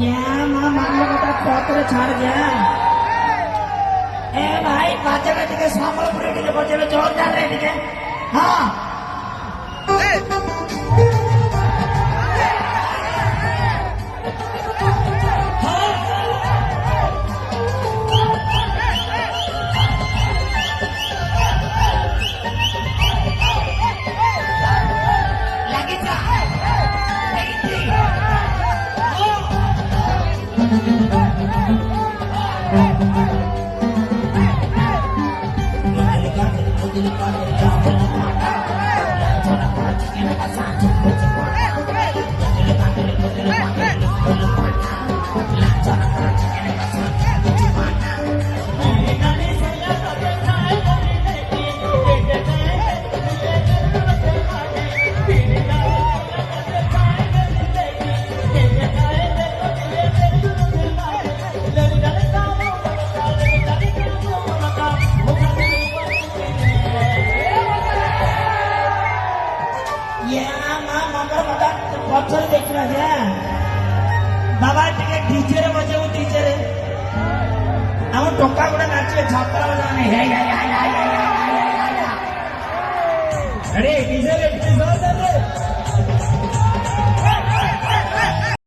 या मामला मोठा पत्र छाड़ गया ए भाई पाचक टिके सामलपुरी टिके बजेले जोरदार रे टिके हाँ पत्थर देख रहा है बाबा टिके टीचर बजे वो टीचर हम टोका गुड़ा नाचे छापरा बजाने है